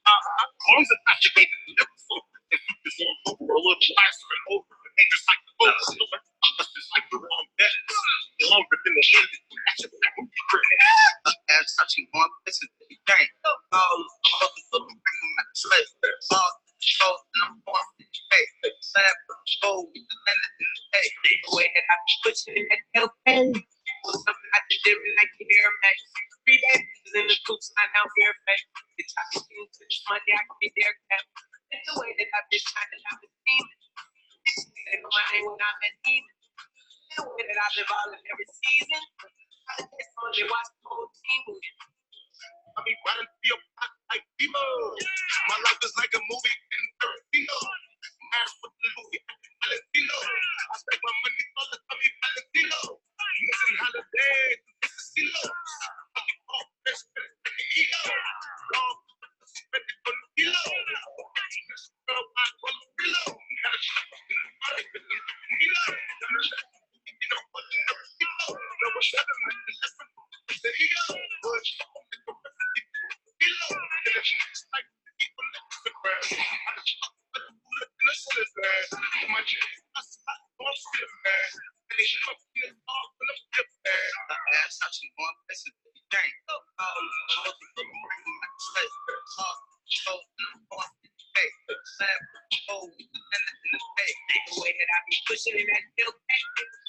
long as it's not your baby, never so it's on over a little wiser and over and dangerous like the boat. Us is like the wrong betters. Longer than the end, that's your back when you credit. As touching one place is the game. All of the little bring my slave. All shows and I'm born to pay. Slap show with the land in the day. The way that I be pushing in that tail pen. Something I did different like the air max. 3 babies in the coops, not down Fairfax. Bitch, I be getting to this money, I can get their cap. It's the way that I've been shining, I've been steaming. Bitches, they know my name when I'm at demon. The way that I've been balling every season. I just want to watch the whole team win. I be running for your block like Demo. My life is like a movie in Tarantino. Ass with the Louis, Valentino. I spend my money all the time, Valentino. Missing holiday, this is Silo. I be all fresh, but it's like an ego. Long, spend it on the kilo. Girl, I call it reload. Got a shot in the body, but it's a kilo. You know what, never kilo. No one said I'm in the lesson. There you go. Bush, kilo. And if it's like the people that the ground. I just fuck with the bullet in the center, man. My chest, I slap, I'm stiff, man. And they should have been all for the flip, man. My ass touching one place is the game. All of the from bringing my slave. All shows and I'm born to pay. Slap, show with the land in the pay. The way that I be pushing in that tail pack.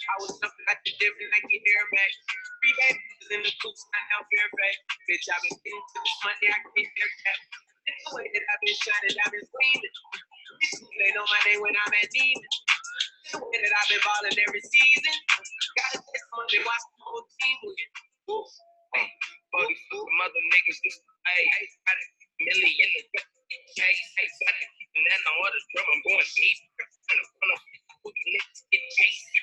I was something like the different like your air max. 3 babies in the coops, not down Fairfax. Bitch, I've been getting to this money, I can get their cap. It's the way that I've been shining, I've been gleaming. Bitches, they know my name when I'm at demon. It's the way that I've been balling every season. Gotta test money, watch the whole team win. Hey, 40 mother niggas, this hey, got a million in the case. Hey, so I can keep an eye on the drum, I'm going deep. I'm gonna put the niggas get chased.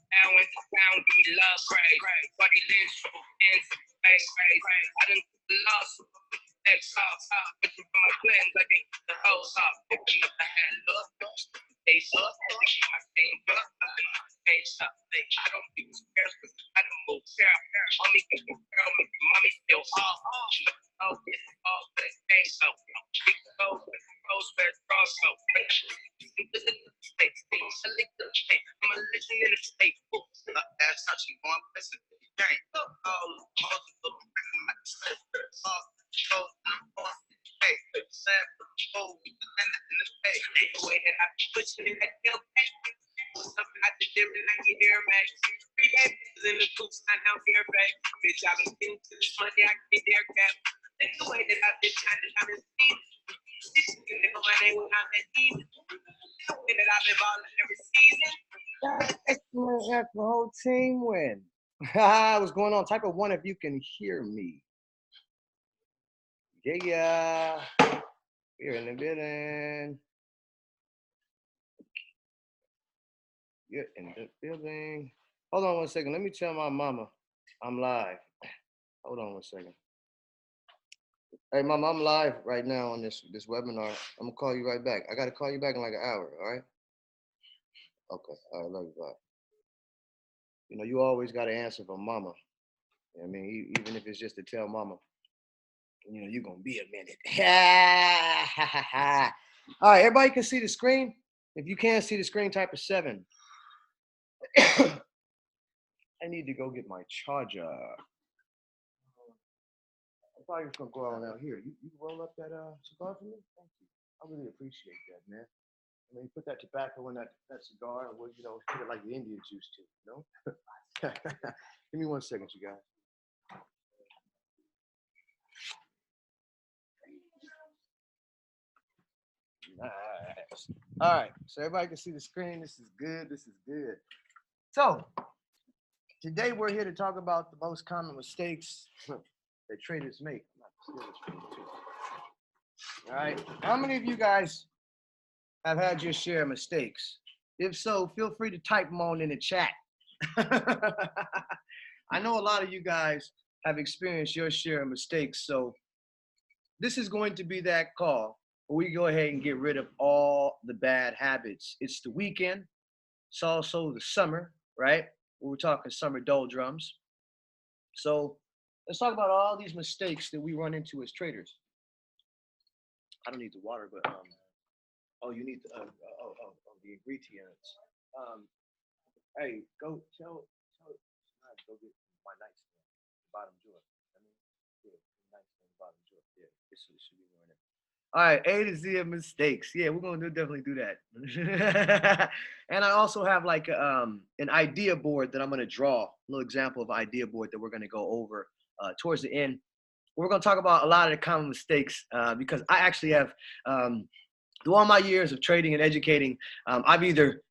Now in the town, give me love, crazy. Buddy Lynch, triple pins, crazy. I done took the loss, X off. But you put my plans, I can't keep the hoes off. Picking up the hand, look, they up. I keep my same up, I'm in my same stuff. I don't think it's fair, cause I don't move fair. Mommy can go girl, make your mommy feel off. Oh, this is all for the same, so. Big gold, rose, red, cross, so. I'm a legend in the state. That's touching one place is the game. All of the bringing my slave. All shows and I'm born to pay. Slap, show with the land in the pay. The way that I be pushing in that tail pack. Something I did different like your air max. 3 babies in the coops, not down Fairfax. Bitch, I've been getting to this money, I can get their cap. That's the way that I've been shining, I've been steaming. Bitches, they know my name when I'm at demon. The way that I've been balling every season. Excellent, that's the whole team win. What's going on? Type of 1 if you can hear me. Yeah, we're in the building. You're in the building. Hold on 1 second. Let me tell my mama I'm live. Hold on 1 second. Hey, mama, I'm live right now on this webinar. I'm gonna call you right back. I gotta call you back in like an hour. All right? Okay. All right. Love you. Bye. You know, you always gotta answer for mama. You know what I mean, even if it's just to tell mama, you know, you're gonna be a minute. All right, everybody can see the screen. If you can't see the screen, type a 7. I need to go get my charger. I'm probably just gonna go out here. You roll up that cigar for me? Thank you. I really appreciate that, man. I mean, put that tobacco in that cigar, and we'll, you know, put it like the Indians used to, you know? Give me 1 second, you guys. Nice. All right, so everybody can see the screen. This is good. This is good. So today we're here to talk about the most common mistakes that traders make. All right, how many of you guys have had your share of mistakes? If so, feel free to type them on in the chat. I know a lot of you guys have experienced your share of mistakes, so this is going to be that call where we go ahead and get rid of all the bad habits. It's the weekend. It's also the summer, right? We're talking summer doldrums. So let's talk about all these mistakes that we run into as traders. I don't need the water, but oh, you need the ingredients. Hey, tell Snide to go get my nightstand, the bottom drawer. I mean, yeah, nightstand, bottom drawer. Yeah, it should be going there. All right, A to Z of mistakes. Yeah, we're gonna definitely do that. And I also have like an idea board that I'm gonna draw, a little example of idea board that we're gonna go over towards the end. We're gonna talk about a lot of the common mistakes because I actually have through all my years of trading and educating, I've either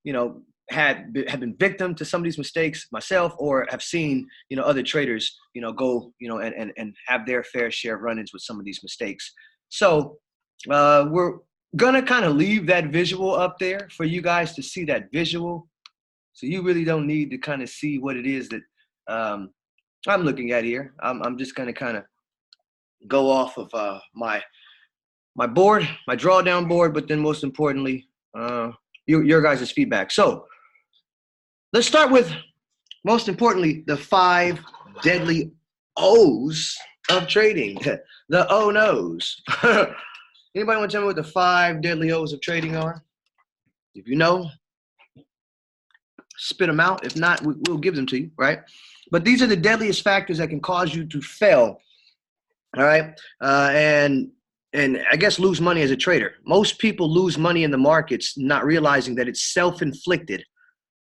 have been victim to some of these mistakes myself, or have seen other traders go and have their fair share of run-ins with some of these mistakes. So we're gonna kind of leave that visual up there for you guys to see that visual. So you really don't need to kind of see what it is that I'm looking at here. I'm just gonna kind of go off of my board, my drawdown board, but then most importantly, your guys' feedback. So let's start with, most importantly, the 5 deadly O's of trading. The O no's. Anybody want to tell me what the 5 deadly O's of trading are? If you know, spit them out. If not, we'll give them to you, right? But these are the deadliest factors that can cause you to fail, all right? And I guess lose money as a trader. Most people lose money in the markets not realizing that it's self-inflicted,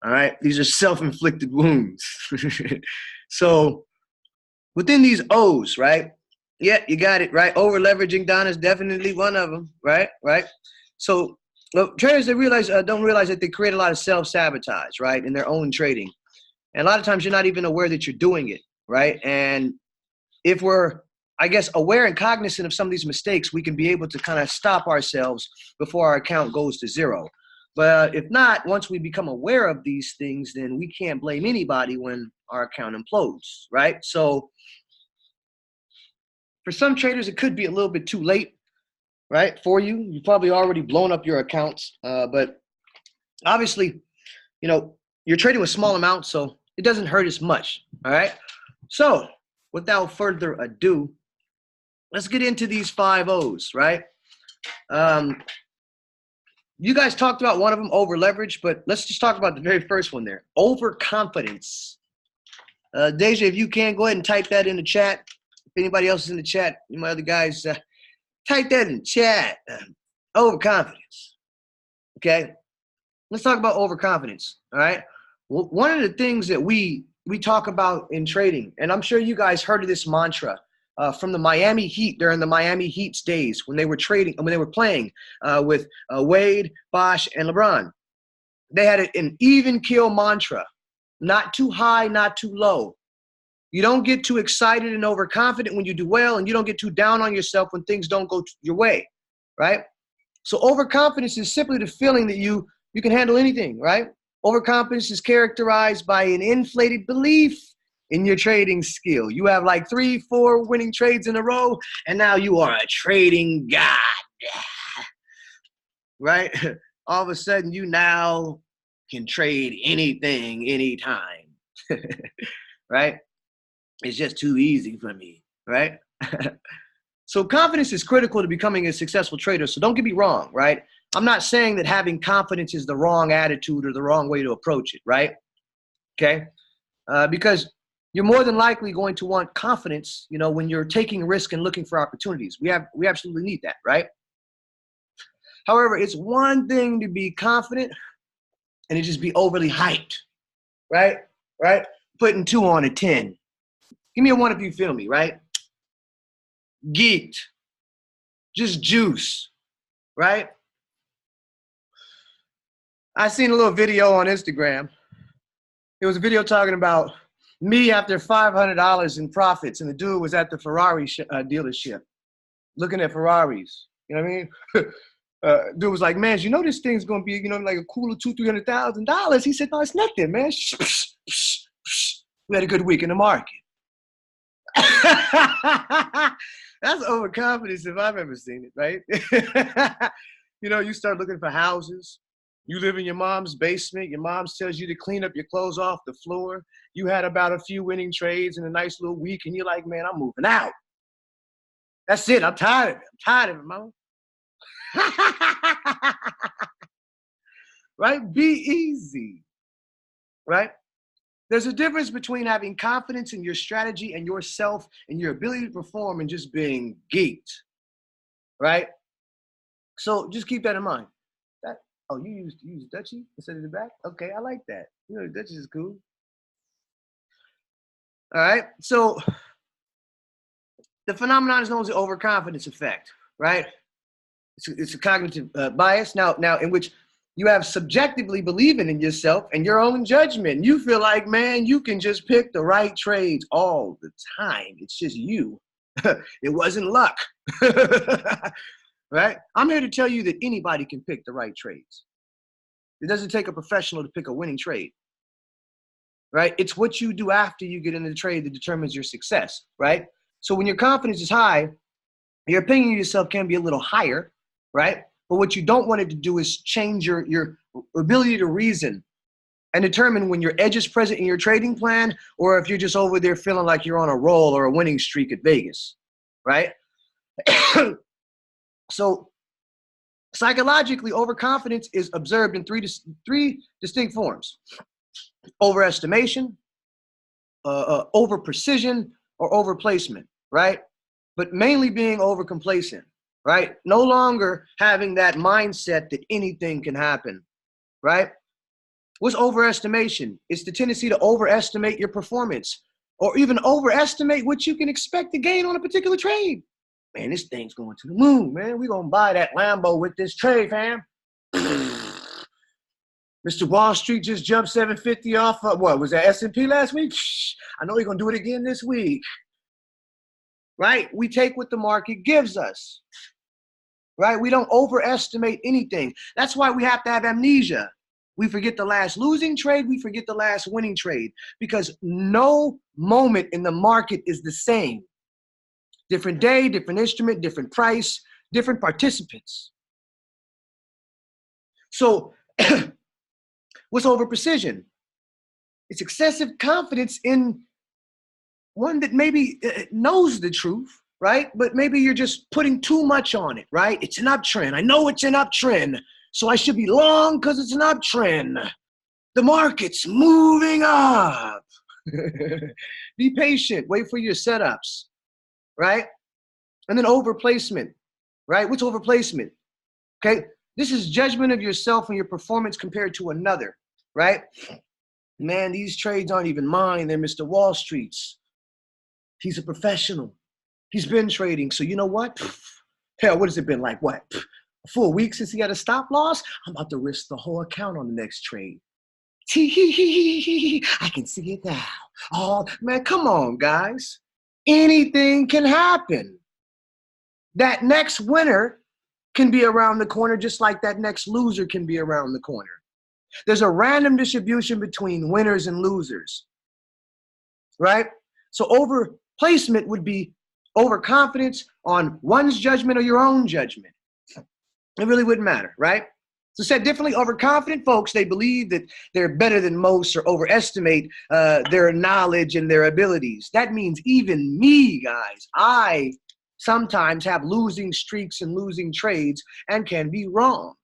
all right? These are self-inflicted wounds. So within these O's, right? Yeah, you got it, right? Over-leveraging, Don, is definitely one of them, right? So traders that don't realize that they create a lot of self-sabotage, right, in their own trading. And a lot of times you're not even aware that you're doing it, right? And if we're, I guess, aware and cognizant of some of these mistakes, we can be able to kind of stop ourselves before our account goes to zero. But if not, once we become aware of these things, then we can't blame anybody when our account implodes, right? So for some traders, it could be a little bit too late, right, for you. You've probably already blown up your accounts, but obviously, you're trading with small amounts, so it doesn't hurt as much, all right? So without further ado, let's get into these 5 O's, right? You guys talked about one of them, over leverage, but let's just talk about the very first one there, overconfidence. Deja, if you can, go ahead and type that in the chat. If anybody else is in the chat, my other guys, type that in the chat. Overconfidence. Okay? Let's talk about overconfidence, all right? Well, one of the things that we talk about in trading, and I'm sure you guys heard of this mantra from the Miami Heat during the Miami Heat's days when they were trading, when they were playing with Wade, Bosh, and LeBron. They had an even kill mantra, not too high, not too low. You don't get too excited and overconfident when you do well, and you don't get too down on yourself when things don't go your way, right? So overconfidence is simply the feeling that you can handle anything, right? Overconfidence is characterized by an inflated belief in your trading skill. You have like 3, 4 winning trades in a row, and now you are a trading god, right? All of a sudden, you now can trade anything, anytime, right? It's just too easy for me, right? So confidence is critical to becoming a successful trader. So don't get me wrong, right? I'm not saying that having confidence is the wrong attitude or the wrong way to approach it, right? Okay? Because you're more than likely going to want confidence, when you're taking risk and looking for opportunities. We absolutely need that, right? However, it's one thing to be confident and it just be overly hyped, right? Putting 2 on a 10. Give me a 1 if you feel me, right? Geeked. Just juice, right? I seen a little video on Instagram. It was a video talking about me after $500 in profits, and the dude was at the Ferrari dealership looking at Ferraris. You know what I mean? Dude was like, man, this thing's going to be, like a cooler $200,000-$300,000. He said, no, it's nothing, man. We had a good week in the market. That's overconfidence if I've ever seen it, right? You start looking for houses. You live in your mom's basement. Your mom tells you to clean up your clothes off the floor. You had about a few winning trades in a nice little week, and you're like, man, I'm moving out. That's it. I'm tired of it. Mama. Right? Be easy, right? There's a difference between having confidence in your strategy and yourself and your ability to perform and just being geeked, right? So just keep that in mind. That, oh, you use Dutchie instead of the back? Okay, I like that. You know, Dutchie is cool. All right. So the phenomenon is known as the overconfidence effect, right? It's a cognitive bias now in which you have subjectively believing in yourself and your own judgment. You feel like, man, you can just pick the right trades all the time. It's just you. It wasn't luck. Right? I'm here to tell you that anybody can pick the right trades. It doesn't take a professional to pick a winning trade. Right? It's what you do after you get into the trade that determines your success, right? So when your confidence is high, your opinion of yourself can be a little higher, right? But what you don't want it to do is change your ability to reason and determine when your edge is present in your trading plan or if you're just over there feeling like you're on a roll or a winning streak at Vegas, right? So psychologically, overconfidence is observed in three distinct forms: overestimation, over precision, or over placement, right? But mainly being over complacent, right? No longer having that mindset that anything can happen, right? What's overestimation? It's the tendency to overestimate your performance or even overestimate what you can expect to gain on a particular trade. Man, this thing's going to the moon, man. We're going to buy that Lambo with this trade, fam. Mr. Wall Street just jumped 750 off of, what, was that S&P last week? I know he's going to do it again this week. Right? We take what the market gives us. Right? We don't overestimate anything. That's why we have to have amnesia. We forget the last losing trade. We forget the last winning trade because no moment in the market is the same. Different day, different instrument, different price, different participants. So what's over precision? It's excessive confidence in one that maybe knows the truth, right? But maybe you're just putting too much on it, right? It's an uptrend. I know it's an uptrend, so I should be long because it's an uptrend. The market's moving up. Be patient. Wait for your setups, right? And then overplacement, right? What's overplacement? Okay, this is judgment of yourself and your performance compared to another, right? Man, these trades aren't even mine. They're Mr. Wall Street's. He's a professional. He's been trading. So you know what? Hell, what has it been like? What? A full week since he got a stop loss? I'm about to risk the whole account on the next trade. I can see it now. Oh, man, come on, guys. Anything can happen. That next winner can be around the corner just like that next loser can be around the corner. There's a random distribution between winners and losers, right? So overplacement would be overconfidence on one's judgment or your own judgment. It really wouldn't matter, right? So said differently, overconfident folks, they believe that they're better than most or overestimate their knowledge and their abilities. That means even me, guys, I sometimes have losing streaks and losing trades and can be wrong.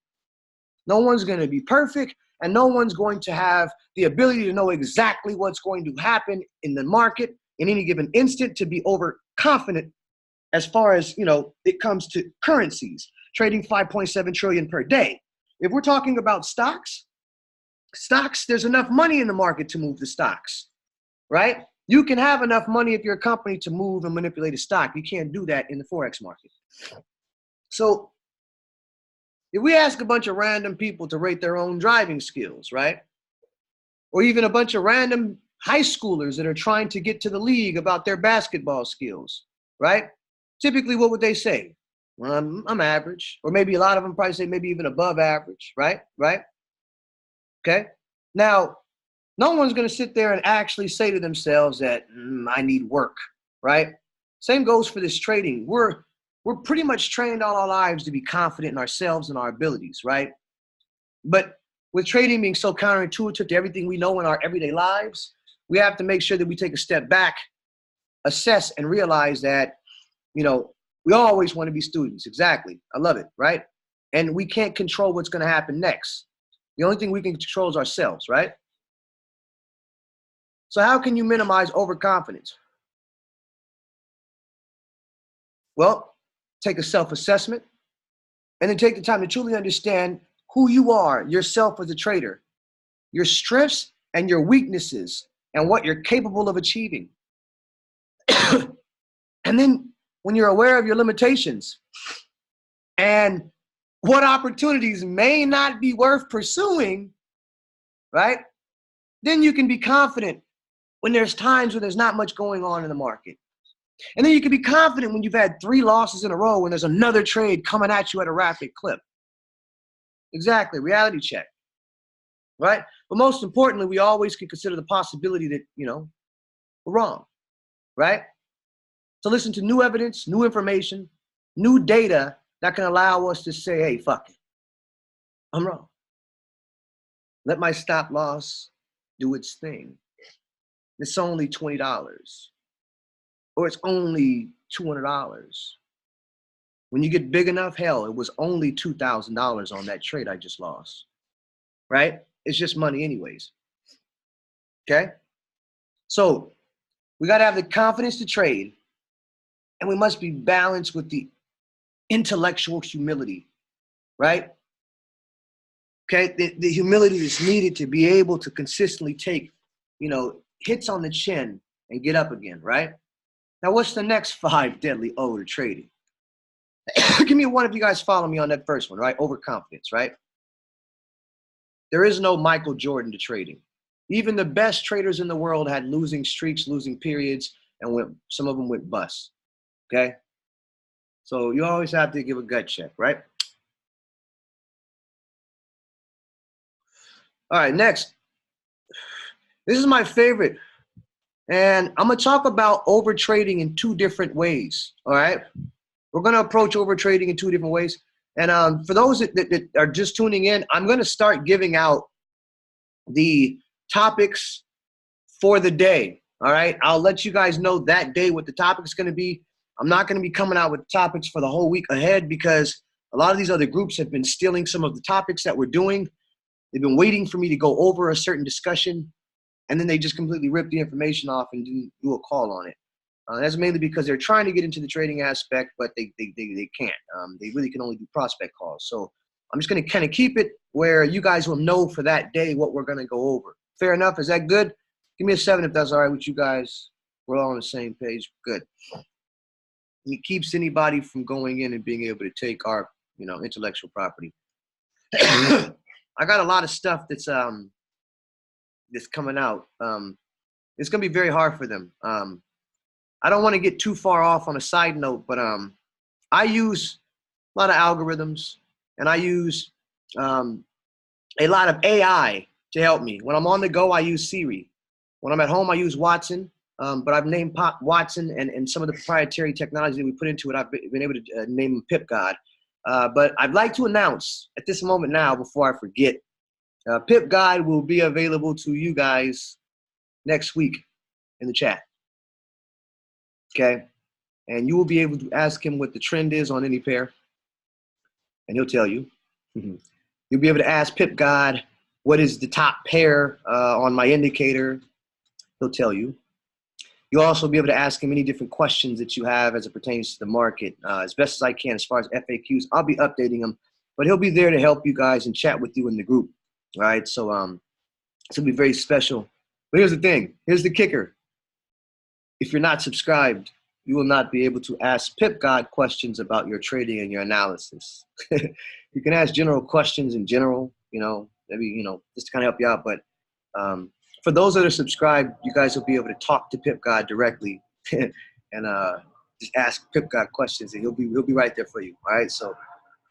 No one's going to be perfect, and no one's going to have the ability to know exactly what's going to happen in the market in any given instant to be overconfident as far as, it comes to currencies, trading 5.7 trillion per day. If we're talking about stocks, there's enough money in the market to move the stocks, right? You can have enough money if you're a company to move and manipulate a stock. You can't do that in the Forex market. So if we ask a bunch of random people to rate their own driving skills, right? Or even a bunch of random high schoolers that are trying to get to the league about their basketball skills, right? Typically, what would they say? Well, I'm average. Or maybe a lot of them probably say maybe even above average, right? Right? Okay. Now, no one's going to sit there and actually say to themselves that I need work, right? Same goes for this trading. We're pretty much trained all our lives to be confident in ourselves and our abilities, right? But with trading being so counterintuitive to everything we know in our everyday lives, we have to make sure that we take a step back, assess, and realize that, we always want to be students. Exactly. I love it, right? and we can't control what's going to happen next. The only thing we can control is ourselves, right? So how can you minimize overconfidence? Well, take a self-assessment and then take the time to truly understand who you are, yourself as a trader, your strengths and your weaknesses, and what you're capable of achieving. And then when you're aware of your limitations and what opportunities may not be worth pursuing, right? Then you can be confident when there's times when there's not much going on in the market. And then you can be confident when you've had 3 losses in a row when there's another trade coming at you at a rapid clip. Exactly, reality check, right? But most importantly, we always can consider the possibility that, we're wrong, right? So listen to new evidence, new information, new data that can allow us to say, hey, fuck it, I'm wrong. Let my stop loss do its thing. It's only $20, or it's only $200. When you get big enough, hell, it was only $2,000 on that trade I just lost, right? It's just money anyways, okay? So we got to have the confidence to trade, and we must be balanced with the intellectual humility, right? Okay, the humility is needed to be able to consistently take, hits on the chin and get up again, right? Now, what's the next 5 deadly O to trading? Give me one if you guys follow me on that first one, right? Overconfidence, right? There is no Michael Jordan to trading. Even the best traders in the world had losing streaks, losing periods, and some of them went bust, okay? So you always have to give a gut check, right? All right, next. This is my favorite. And I'm going to talk about overtrading in 2 different ways, all right? We're going to approach overtrading in 2 different ways. And for those that are just tuning in, I'm going to start giving out the topics for the day, all right? I'll let you guys know that day what the topic is going to be. I'm not going to be coming out with topics for the whole week ahead because a lot of these other groups have been stealing some of the topics that we're doing. They've been waiting for me to go over a certain discussion, and then they just completely rip the information off and didn't do a call on it. That's mainly because they're trying to get into the trading aspect, but they can't. They really can only do prospect calls. So I'm just going to kind of keep it where you guys will know for that day what we're going to go over. Fair enough? Is that good? Give me a 7 if that's all right with you guys. We're all on the same page. Good. And it keeps anybody from going in and being able to take our, intellectual property. I got a lot of stuff that's coming out. It's going to be very hard for them. I don't want to get too far off on a side note, but I use a lot of algorithms, and I use a lot of AI to help me. When I'm on the go, I use Siri. When I'm at home, I use Watson, but I've named Watson and some of the proprietary technology that we put into it, I've been able to name him Pip God. But I'd like to announce at this moment now, before I forget, Pip Guide will be available to you guys next week in the chat. Okay? And you will be able to ask him what the trend is on any pair, and he'll tell you. You'll be able to ask Pip God what is the top pair on my indicator. He'll tell you. You'll also be able to ask him any different questions that you have as it pertains to the market. As best as I can, as far as FAQs, I'll be updating him, but he'll be there to help you guys and chat with you in the group. All right, so it's gonna be very special. But here's the thing. Here's the kicker. If you're not subscribed, you will not be able to ask Pip God questions about your trading and your analysis. You can ask general questions in general, maybe, just to kind of help you out. But for those that are subscribed, you guys will be able to talk to Pip God directly and just ask Pip God questions, and he'll be right there for you. All right, so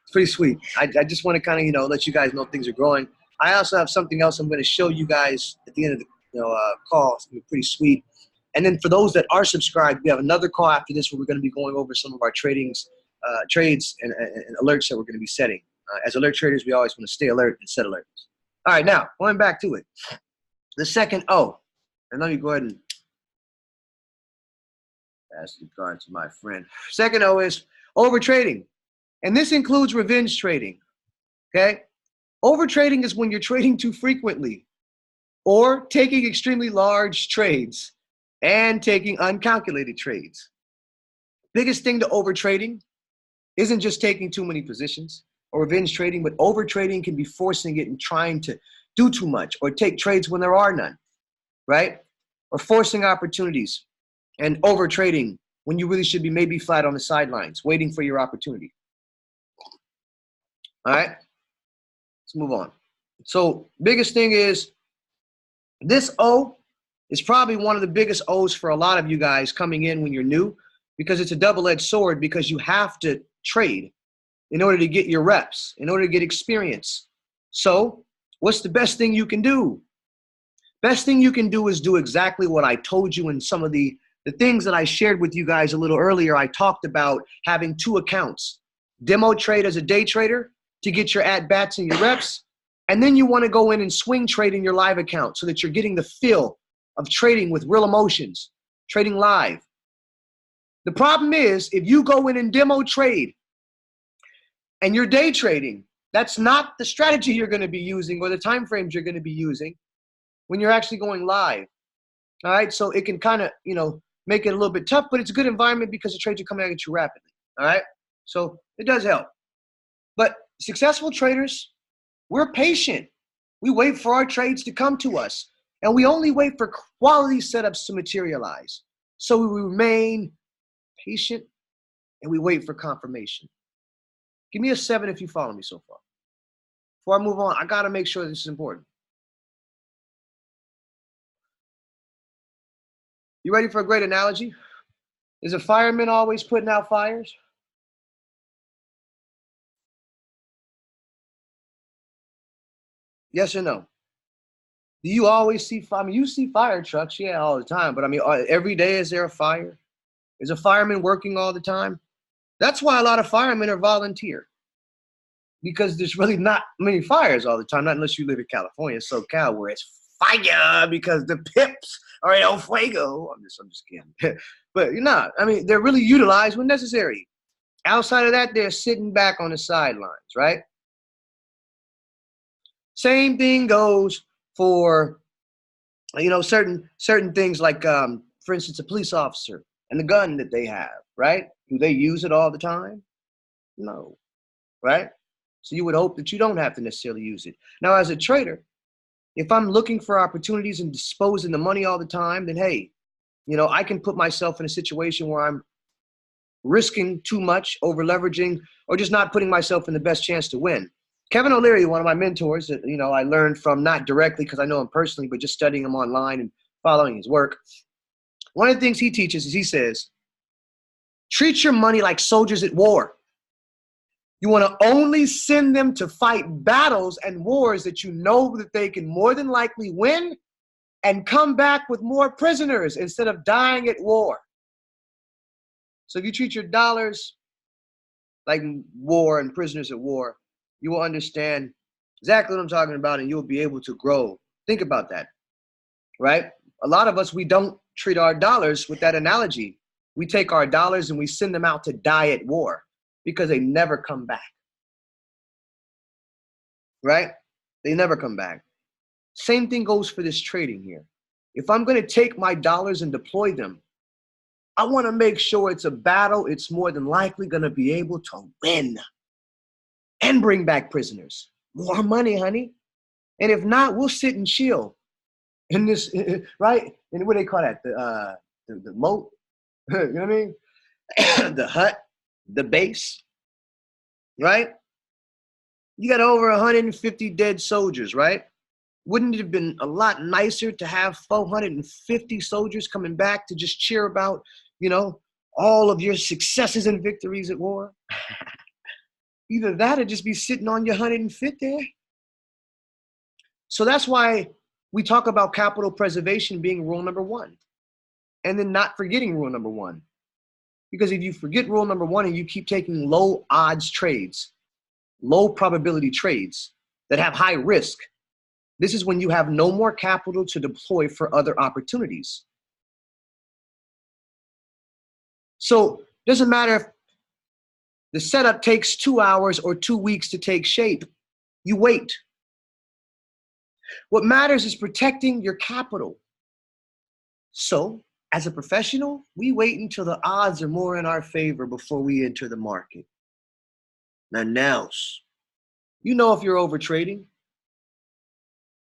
it's pretty sweet. I just want to kind of, let you guys know things are growing. I also have something else I'm going to show you guys at the end of the call. It's going to be pretty sweet. And then for those that are subscribed, we have another call after this where we're going to be going over some of our trades and alerts that we're going to be setting. As alert traders, we always want to stay alert and set alerts. All right, now, going back to it. The second O, and let me go ahead and pass the card to my friend. Second O is over trading. And this includes revenge trading. okay? Overtrading is when you're trading too frequently or taking extremely large trades and taking uncalculated trades. Biggest thing to overtrading isn't just taking too many positions or revenge trading, but overtrading can be forcing it and trying to do too much or take trades when there are none, right? Or forcing opportunities and overtrading when you really should be maybe flat on the sidelines, waiting for your opportunity. All right, let's move on. So biggest thing is this O is probably one of the biggest O's for a lot of you guys coming in when you're new, because it's a double-edged sword, because you have to trade in order to get your reps, in order to get experience. So what's the best thing you can do? Best thing you can do is do exactly what I told you in some of the things that I shared with you guys a little earlier. I talked about having 2 accounts. Demo trade as a day trader to get your at-bats and your reps. And then you want to go in and swing trade in your live account so that you're getting the feel of trading with real emotions, trading live. The problem is, if you go in and demo trade and you're day trading, that's not the strategy you're going to be using or the time frames you're going to be using when you're actually going live. All right, so it can kind of, make it a little bit tough, but it's a good environment because the trades are coming at you rapidly. All right, so it does help. But successful traders, we're patient. We wait for our trades to come to us, and we only wait for quality setups to materialize. So we remain patient and we wait for confirmation. Give me a 7 if you follow me so far. Before I move on, I got to make sure this is important. You ready for a great analogy? Is a fireman always putting out fires? Yes or no? Do you always see, you see fire trucks, yeah, all the time, but every day is there a fire? Is a fireman working all the time? That's why a lot of firemen are volunteer, because there's really not many fires all the time, not unless you live in California, SoCal, where it's fire because the pips are el fuego. I'm just kidding. But you're not. They're really utilized when necessary. Outside of that, they're sitting back on the sidelines, right? Same thing goes for, certain things like, for instance, a police officer and the gun that they have, right? Do they use it all the time? No, right? So you would hope that you don't have to necessarily use it. Now, as a trader, if I'm looking for opportunities and disposing the money all the time, then hey, I can put myself in a situation where I'm risking too much, over leveraging, or just not putting myself in the best chance to win. Kevin O'Leary, one of my mentors that, I learned from, not directly because I know him personally, but just studying him online and following his work. One of the things he teaches is, he says, treat your money like soldiers at war. You want to only send them to fight battles and wars that you know that they can more than likely win and come back with more prisoners instead of dying at war. So if you treat your dollars like war and prisoners at war, you will understand exactly what I'm talking about, and you'll be able to grow. Think about that, right? A lot of us, we don't treat our dollars with that analogy. We take our dollars and we send them out to die at war because they never come back, right? They never come back. Same thing goes for this trading here. If I'm going to take my dollars and deploy them, I want to make sure it's a battle it's more than likely going to be able to win and bring back prisoners. More money, honey. And if not, we'll sit and chill in this, right? And what do they call that? The moat, you know what I mean? The hut, the base, right? You got over 150 dead soldiers, right? Wouldn't it have been a lot nicer to have 450 soldiers coming back to just cheer about, all of your successes and victories at war? Either that or just be sitting on your 150. So that's why we talk about capital preservation being rule number 1, and then not forgetting rule number 1. Because if you forget rule number 1 and you keep taking low odds trades, low probability trades that have high risk, this is when you have no more capital to deploy for other opportunities. So it doesn't matter if the setup takes 2 hours or 2 weeks to take shape. You wait. What matters is protecting your capital. So, as a professional, we wait until the odds are more in our favor before we enter the market. Now, you know if you're over trading.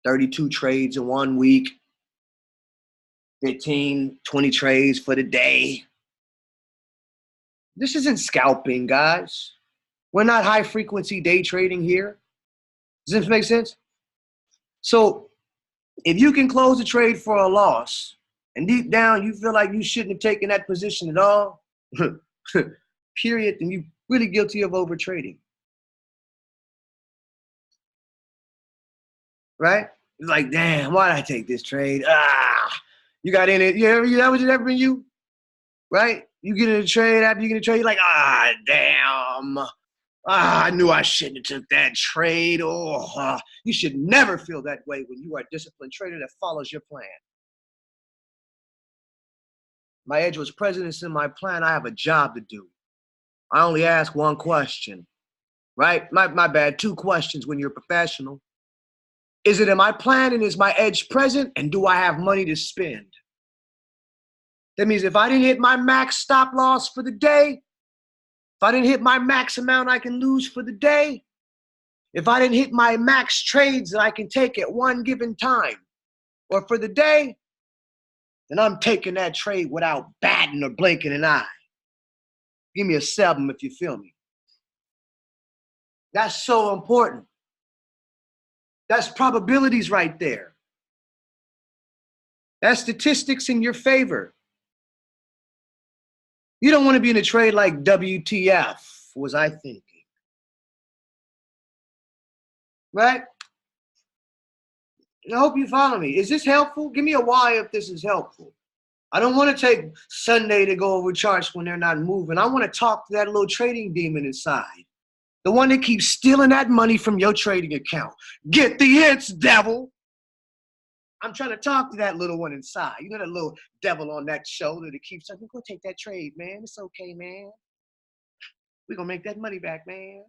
32 trades in 1 week, 15, 20 trades for the day. This isn't scalping, guys. We're not high frequency day trading here. Does this make sense? So if you can close a trade for a loss and deep down you feel like you shouldn't have taken that position at all, period, then you're really guilty of over trading. Right? It's like, damn, why did I take this trade? You got in it. That was ever been you? Right? You get in a trade, after you get in a trade, you're like, damn. I knew I shouldn't have took that trade. You should never feel that way when you are a disciplined trader that follows your plan. My edge was presence in my plan. I have a job to do. I only ask one question, right? My bad, 2 questions when you're a professional. Is it in my plan and is my edge present? And do I have money to spend? That means if I didn't hit my max stop loss for the day, if I didn't hit my max amount I can lose for the day, if I didn't hit my max trades that I can take at one given time or for the day, then I'm taking that trade without batting or blinking an eye. Give me a 7 if you feel me. That's so important. That's probabilities right there. That's statistics in your favor. You don't want to be in a trade like WTF, was I thinking. Right? I hope you follow me. Is this helpful? Give me a Y if this is helpful. I don't want to take Sunday to go over charts when they're not moving. I want to talk to that little trading demon inside. The one that keeps stealing that money from your trading account. Get the hits, devil. I'm trying to talk to that little one inside. You know that little devil on that shoulder that keeps saying, go take that trade, man. It's okay, man. We're going to make that money back, man.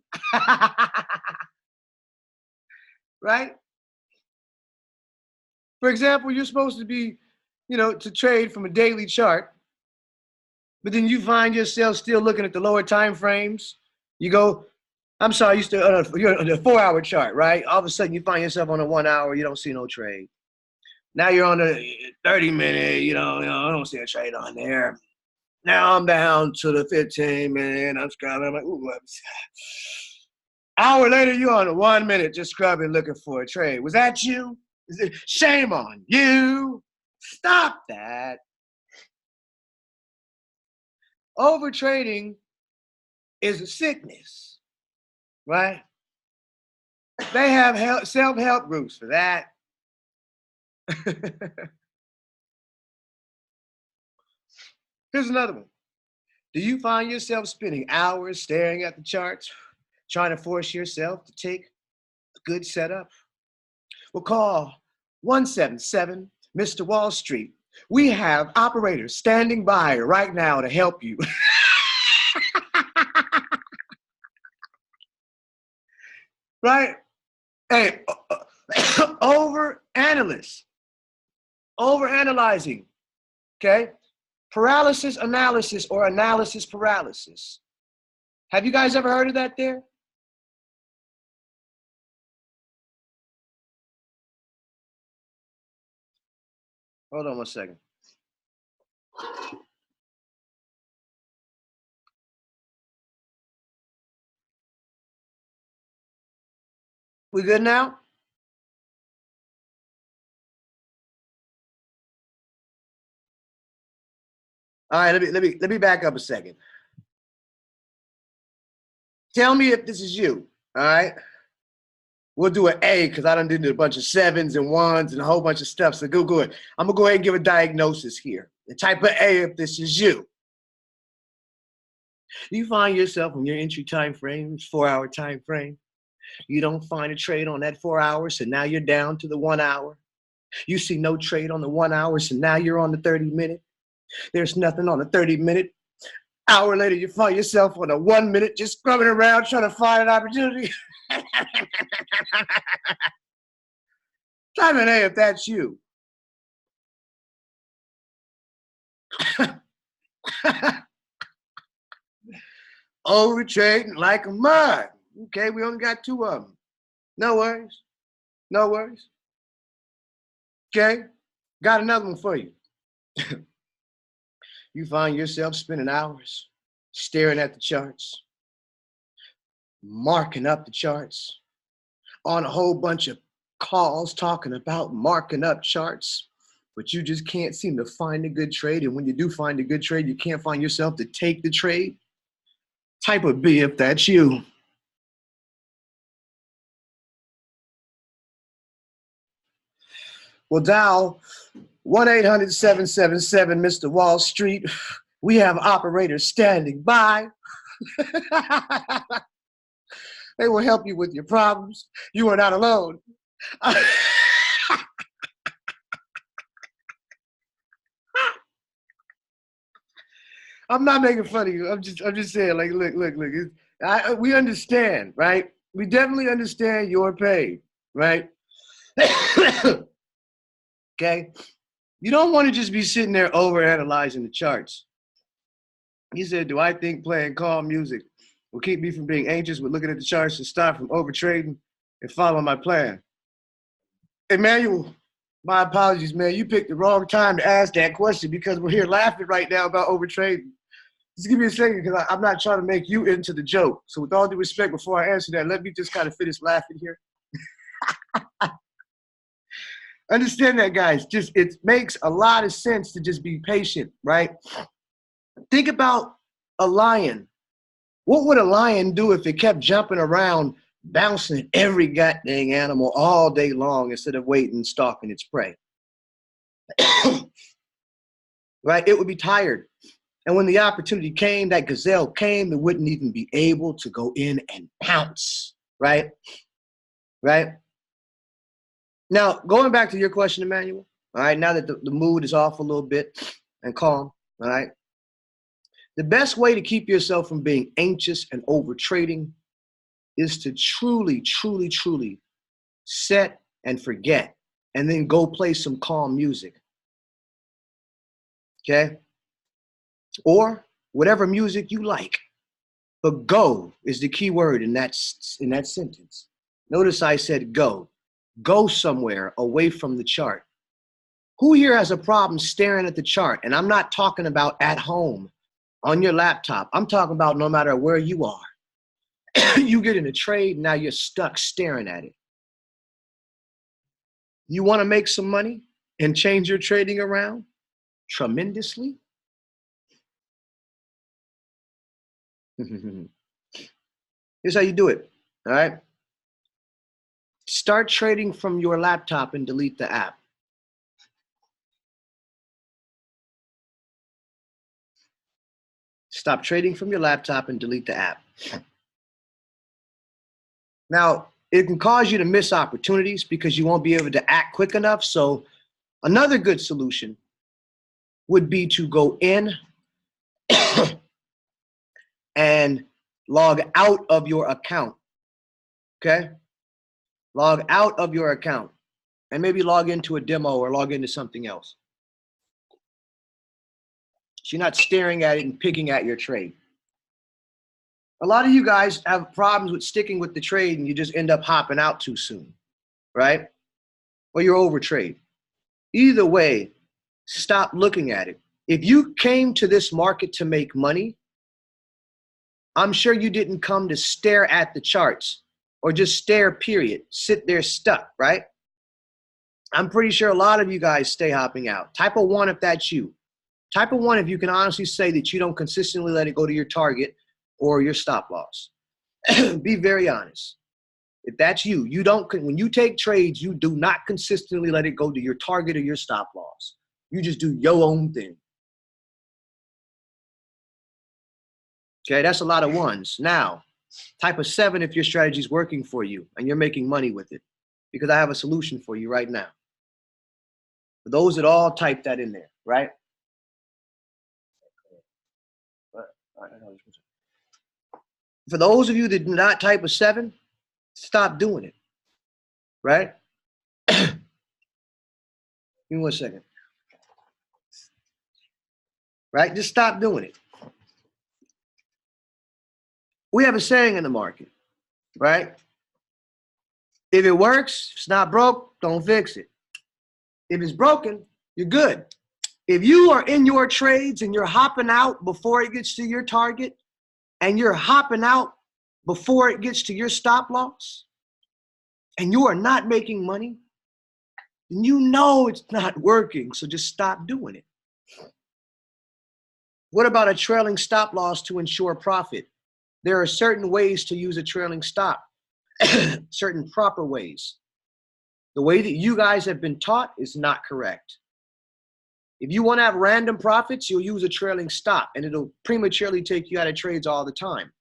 Right? For example, you're supposed to be, to trade from a daily chart, but then you find yourself still looking at the lower time frames. You go, I'm sorry, you're on a 4-hour chart, right? All of a sudden you find yourself on a 1 hour, you don't see no trade. Now you're on a 30-minute, I don't see a trade on there. Now I'm down to the 15-minute, I'm scrubbing. I'm like, ooh, hour later, you're on a 1 minute just scrubbing, looking for a trade. Was that you? Shame on you. Stop that. Overtrading is a sickness, right? They have self-help groups for that. Here's another one. Do you find yourself spending hours staring at the charts, trying to force yourself to take a good setup? Well, call 177 Mr. Wall Street. We have operators standing by right now to help you. Right? Hey, overanalyzing, okay? Paralysis analysis or analysis paralysis. Have you guys ever heard of that there? Hold on 1 second. We good now? All right, let me back up a second. Tell me if this is you, all right? We'll do an A because I done did a bunch of 7s and 1s and a whole bunch of stuff. So go ahead. I'm gonna go ahead and give a diagnosis here. The type of A if this is you. You find yourself in your entry time frame, 4-hour time frame. You don't find a trade on that 4 hours, so now you're down to the 1 hour. You see no trade on the 1 hour, so now you're on the 30-minute. There's nothing on the 30-minute. Hour later, you find yourself on a 1 minute just scrubbing around trying to find an opportunity. Type in A if that's you. Overtrading like a mug. Okay, we only got 2 of them. No worries. No worries. Okay, got another one for you. You find yourself spending hours staring at the charts, marking up the charts, on a whole bunch of calls talking about marking up charts, but you just can't seem to find a good trade. And when you do find a good trade, you can't find yourself to take the trade. Type of B if that's you. Well, dial 1-800-777 Mr. Wall Street. We have operators standing by. They will help you with your problems. You are not alone. I'm not making fun of you. I'm just saying, like, look. We understand, right? We definitely understand your pain, right? Okay? You don't want to just be sitting there overanalyzing the charts. He said, do I think playing calm music will keep me from being anxious with looking at the charts and stop from overtrading and following my plan? Emmanuel, my apologies, man. You picked the wrong time to ask that question because we're here laughing right now about overtrading. Just give me a second because I'm not trying to make you into the joke. So with all due respect, before I answer that, let me just kind of finish laughing here. Understand that, guys. Just it makes a lot of sense to just be patient, right? Think about a lion. What would a lion do if it kept jumping around, bouncing at every goddamn animal all day long instead of waiting and stalking its prey? Right? It would be tired. And when the opportunity came, that gazelle came, it wouldn't even be able to go in and pounce, right? Right? Now, going back to your question, Emmanuel, all right, now that the mood is off a little bit and calm, all right, the best way to keep yourself from being anxious and over trading is to truly set and forget and then go play some calm music, okay? Or whatever music you like. But go is the key word in that sentence. Notice I said go. Go somewhere away from the chart. Who here has a problem staring at the chart? And I'm not talking about at home on your laptop. I'm talking about no matter where you are. You get in a trade, now you're stuck staring at it. You want to make some money and change your trading around tremendously? Here's how you do it, all right? Start trading from your laptop and delete the app. Stop trading from your laptop and delete the app. Now, it can cause you to miss opportunities because you won't be able to act quick enough. So another good solution would be to go in and log out of your account, okay? Log out of your account and maybe log into a demo or log into something else. So you're not staring at it and picking at your trade. A lot of you guys have problems with sticking with the trade and you just end up hopping out too soon, right? Or you're over trade. Either way, stop looking at it. If you came to this market to make money, I'm sure you didn't come to stare at the charts or just stare, period. Sit there stuck, right? I'm pretty sure a lot of you guys stay hopping out. Type of 1 if that's you. Type of 1 if you can honestly say that you don't consistently let it go to your target or your stop loss. Be very honest. If that's you, you don't, when you take trades, you do not consistently let it go to your target or your stop loss. You just do your own thing. Okay, that's a lot of 1s. Now, type of 7 if your strategy is working for you and you're making money with it, because I have a solution for you right now. For those that all type that in there, right? For those of you that do not type a 7, stop doing it, right? Give me 1 second. Right? Just stop doing it. We have a saying in the market, right? If it works, if it's not broke, don't fix it. If it's broken, you're good. If you are in your trades and you're hopping out before it gets to your target, and you're hopping out before it gets to your stop loss, and you are not making money, then you know it's not working, so just stop doing it. What about a trailing stop loss to ensure profit? There are certain ways to use a trailing stop, certain proper ways. The way that you guys have been taught is not correct. If you want to have random profits, you'll use a trailing stop, and it'll prematurely take you out of trades all the time.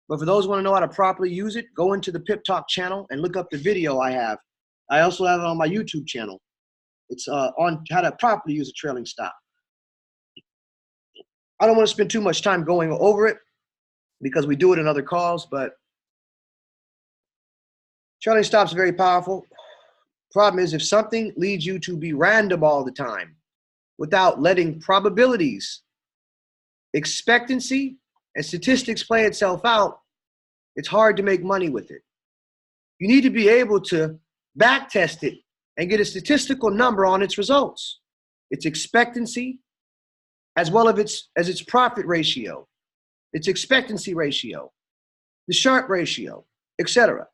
But for those who want to know how to properly use it, go into the Pip Talk channel and look up the video I have. I also have it on my YouTube channel. It's on how to properly use a trailing stop. I don't want to spend too much time going over it because we do it in other calls, but trailing stops are very powerful. Problem is, if something leads you to be random all the time without letting probabilities, expectancy, and statistics play itself out, it's hard to make money with it. You need to be able to back test it and get a statistical number on its results, its expectancy, as well as its profit ratio, its expectancy ratio, the Sharpe ratio, etc.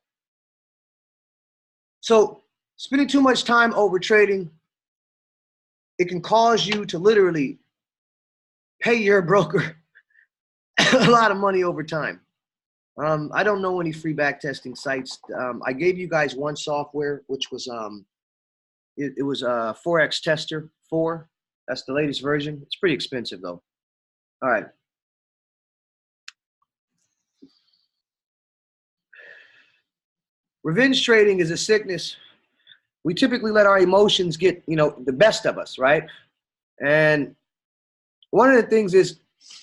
So spending too much time over trading, it can cause you to literally pay your broker a lot of money over time. I don't know any free back testing sites. I gave you guys one software, which was it was a Forex Tester 4. That's the latest version. It's pretty expensive though. All right. Revenge trading is a sickness. We typically let our emotions get, the best of us, right? And one of the things is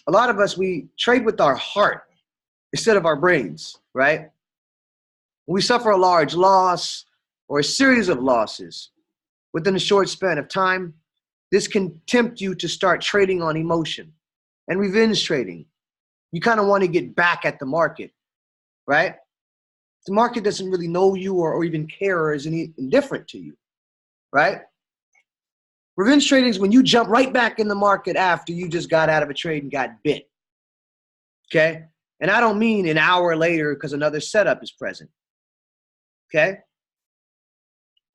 a lot of us, we trade with our heart instead of our brains, right? When we suffer a large loss or a series of losses within a short span of time, this can tempt you to start trading on emotion and revenge trading. You kind of want to get back at the market, right? The market doesn't really know you or even care or is indifferent to you, right? Revenge trading is when you jump right back in the market after you just got out of a trade and got bit, okay? And I don't mean an hour later because another setup is present, okay?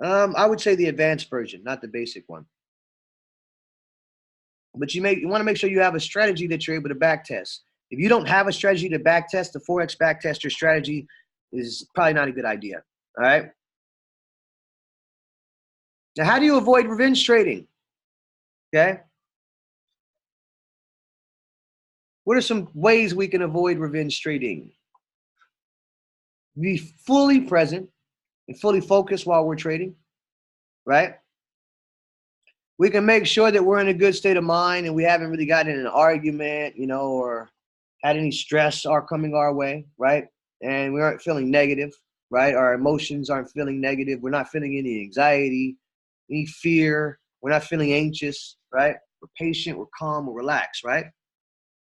I would say the advanced version, not the basic one. But you want to make sure you have a strategy that you're able to back test. If you don't have a strategy to back test, the Forex back tester strategy is probably not a good idea, all right? Now, how do you avoid revenge trading, okay? What are some ways we can avoid revenge trading? Be fully present and fully focused while we're trading, right? We can make sure that we're in a good state of mind and we haven't really gotten in an argument, or had any stress are coming our way, right? And we aren't feeling negative, right? Our emotions aren't feeling negative. We're not feeling any anxiety, any fear. We're not feeling anxious, right? We're patient, we're calm, we're relaxed, right?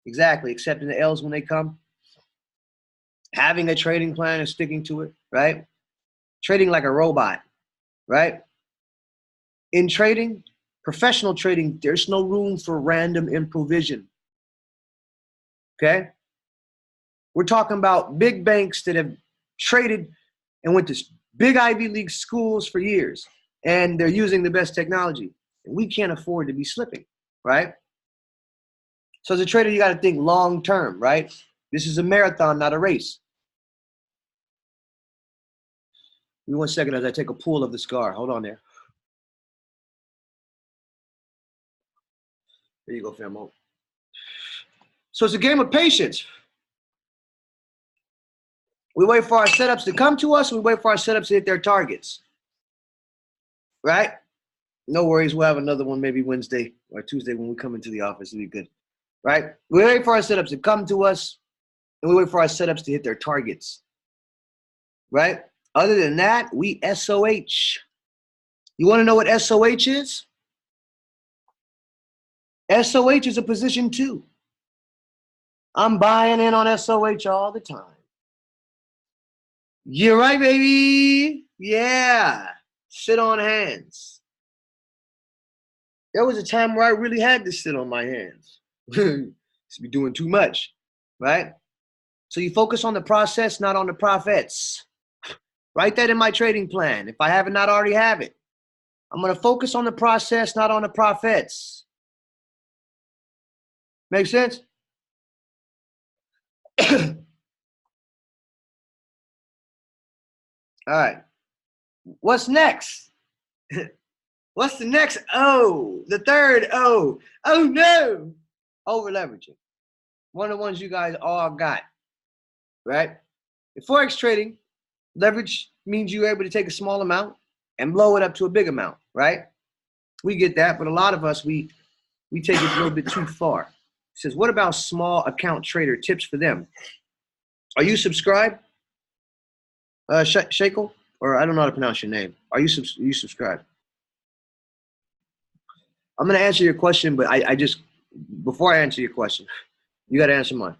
Exactly, accepting the L's when they come. Having a trading plan and sticking to it, right? Trading like a robot, right? In trading, professional trading, there's no room for random improvisation, okay? We're talking about big banks that have traded and went to big Ivy League schools for years, and they're using the best technology. And we can't afford to be slipping, right? So as a trader, you got to think long term, right? This is a marathon, not a race. Give me 1 second as I take a pull of the scar. Hold on there. There you go, famo. So it's a game of patience. We wait for our setups to come to us. We wait for our setups to hit their targets, right? No worries. We'll have another one maybe Wednesday or Tuesday when we come into the office. It'll be good. right? We wait for our setups to come to us, and we wait for our setups to hit their targets, right? Other than that, we SOH. You want to know what SOH is? SOH is a position too. I'm buying in on SOH all the time. You're right, baby. Yeah. Sit on hands. There was a time where I really had to sit on my hands. Just be doing too much, right? So you focus on the process, not on the profits. Write that in my trading plan. If I haven't not already have it. I'm going to focus on the process, not on the profits. Make sense? All right. What's next? What's the next O? The third O. Oh no. Over leveraging. One of the ones you guys all got, right? In Forex trading, leverage means you're able to take a small amount and blow it up to a big amount, right? We get that, but a lot of us, we take it a little bit too far. It says, what about small account trader tips for them? Are you subscribed? Shakel? Or I don't know how to pronounce your name. Are you subscribed? I'm going to answer your question, but I just, before I answer your question, you got to answer mine.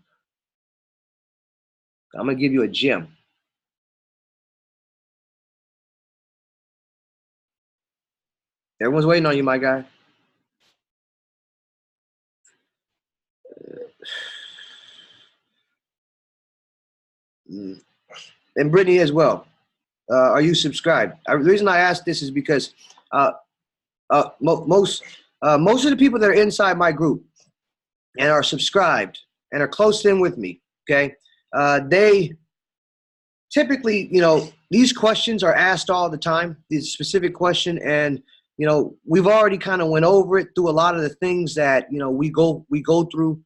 I'm going to give you a gem. Everyone's waiting on you, my guy. And Brittany as well. Are you subscribed? The reason I asked this is because most of the people that are inside my group and are subscribed and are close in with me, okay, they typically, these questions are asked all the time, this specific question, and we've already kind of went over it through a lot of the things that we go through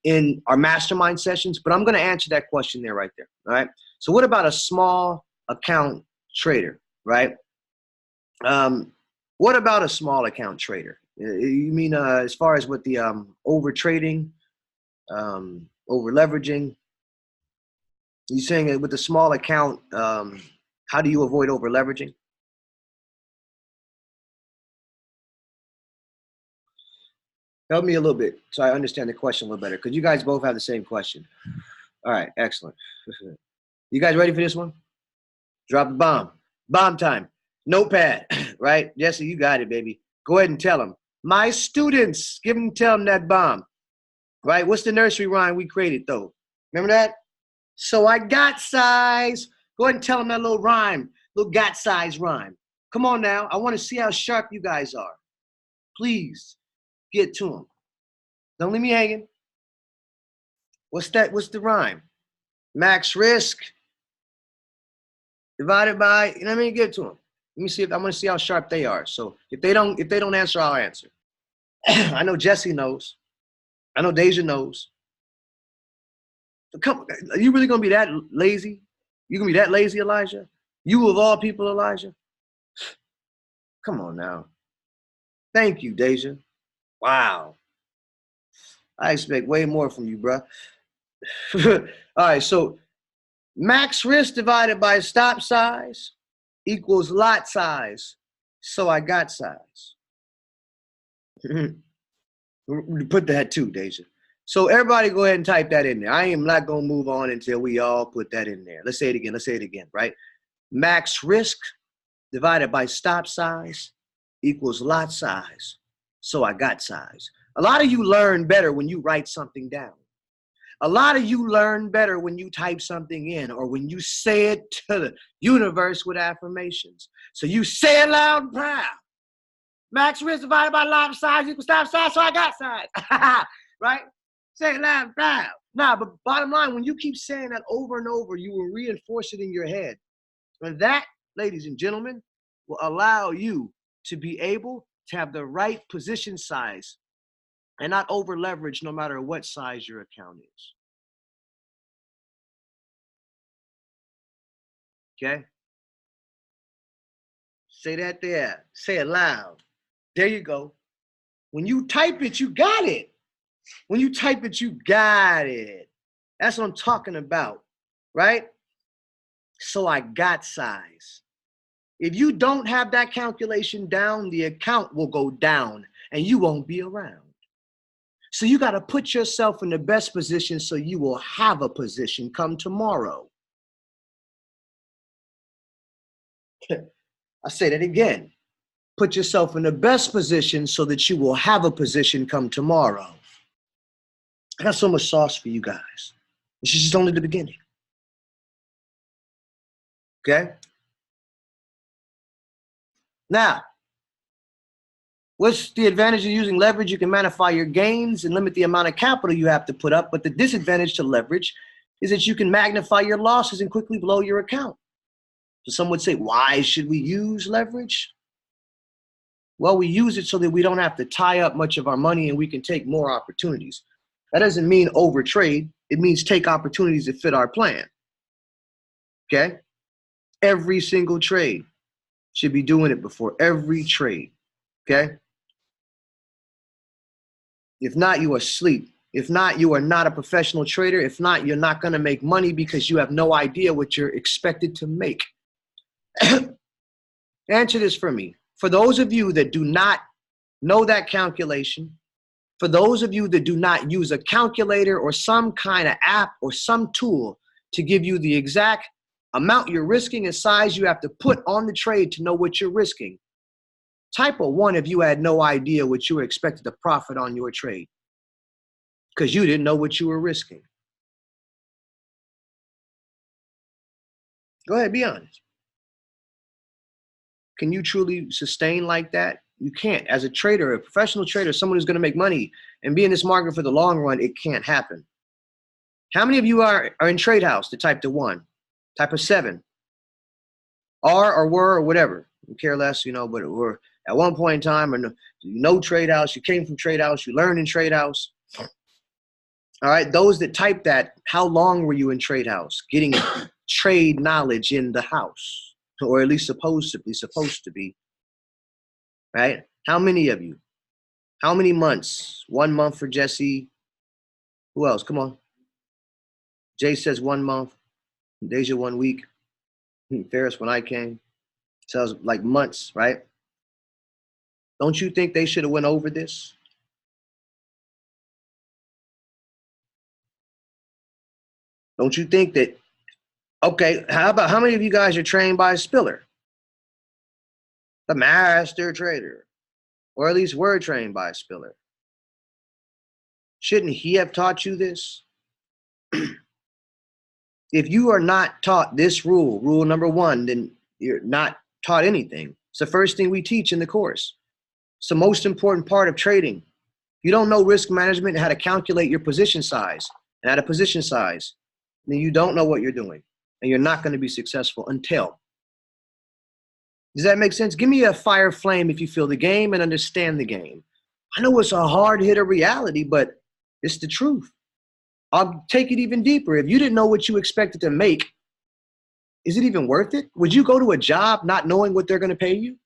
in our mastermind sessions. But I'm going to answer that question there, right there. All right. So what about a small account trader, right? What about a small account trader? You mean as far as with the over trading, over leveraging? You saying that with the small account, how do you avoid over leveraging? Help me a little bit so I understand the question a little better, because you guys both have the same question. All right, excellent. You guys ready for this one? Drop the bomb. Bomb time. Notepad, right? Jesse, you got it, baby. Go ahead and tell them. My students, tell them that bomb, right? What's the nursery rhyme we created, though? Remember that? So I got size. Go ahead and tell them that little rhyme, little got size rhyme. Come on now. I want to see how sharp you guys are. Please get to them. Don't leave me hanging. What's that? What's the rhyme? Max risk divided by, give it to them. Let me see if I'm going to see how sharp they are. So if they don't answer, I'll answer. I know Jesse knows. I know Deja knows. So come, are you really going to be that lazy? You going to be that lazy, Elijah? You of all people, Elijah? Come on now. Thank you, Deja. Wow. I expect way more from you, bro. All right, so max risk divided by stop size equals lot size. So I got size. Put that too, Deja. So everybody go ahead and type that in there. I am not going to move on until we all put that in there. Let's say it again. Let's say it again, right? Max risk divided by stop size equals lot size. So I got size. A lot of you learn better when you write something down. A lot of you learn better when you type something in or when you say it to the universe with affirmations. So you say it loud and proud. Max risk divided by lot size equals stop size, so I got size. Right? Say it loud and proud. Nah, but bottom line, when you keep saying that over and over, you will reinforce it in your head. And that, ladies and gentlemen, will allow you to be able to have the right position size and not over leverage no matter what size your account is. Okay? Say that there. Say it loud. There you go. When you type it, you got it. When you type it, you got it. That's what I'm talking about, right? So I got size. If you don't have that calculation down, the account will go down and you won't be around. So you got to put yourself in the best position so you will have a position come tomorrow. I say that again. Put yourself in the best position so that you will have a position come tomorrow. I got so much sauce for you guys. This is just only the beginning. Okay? Now, what's the advantage of using leverage? You can magnify your gains and limit the amount of capital you have to put up. But the disadvantage to leverage is that you can magnify your losses and quickly blow your account. So some would say, why should we use leverage? Well, we use it so that we don't have to tie up much of our money and we can take more opportunities. That doesn't mean overtrade. It means take opportunities that fit our plan. Okay? Every single trade should be doing it before every trade. Okay? If not, you are asleep. If not, you are not a professional trader. If not, you're not going to make money because you have no idea what you're expected to make. Answer this for me. For those of you that do not know that calculation, for those of you that do not use a calculator or some kind of app or some tool to give you the exact amount you're risking and size you have to put on the trade to know what you're risking, type a 1 if you had no idea what you were expected to profit on your trade because you didn't know what you were risking. Go ahead, be honest. Can you truly sustain like that? You can't. As a trader, a professional trader, someone who's going to make money and be in this market for the long run, it can't happen. How many of you are in Trade House to type the 1, type a 7, are or were or whatever? You care less, you know, but we're at one point in time, or you know Trade House, you came from Trade House, you learned in Trade House. All right, those that type that, how long were you in Trade House getting trade knowledge in the house? Or at least supposed to be, right? How many of you? How many months? 1 month for Jesse. Who else? Come on. Jay says 1 month. Deja 1 week. Ferris when I came. Sounds like months, right? Don't you think they should have went over this? Don't you think that, okay, how many of you guys are trained by a Spiller? The master trader. Or at least were trained by a Spiller. Shouldn't he have taught you this? If you are not taught this rule number 1, then you're not taught anything. It's the first thing we teach in the course. It's the most important part of trading. You don't know risk management and how to calculate your position size and at a position size, then you don't know what you're doing and you're not going to be successful until. Does that make sense? Give me a fire flame if you feel the game and understand the game. I know it's a hard hit of reality, but it's the truth. I'll take it even deeper. If you didn't know what you expected to make, is it even worth it? Would you go to a job not knowing what they're going to pay you?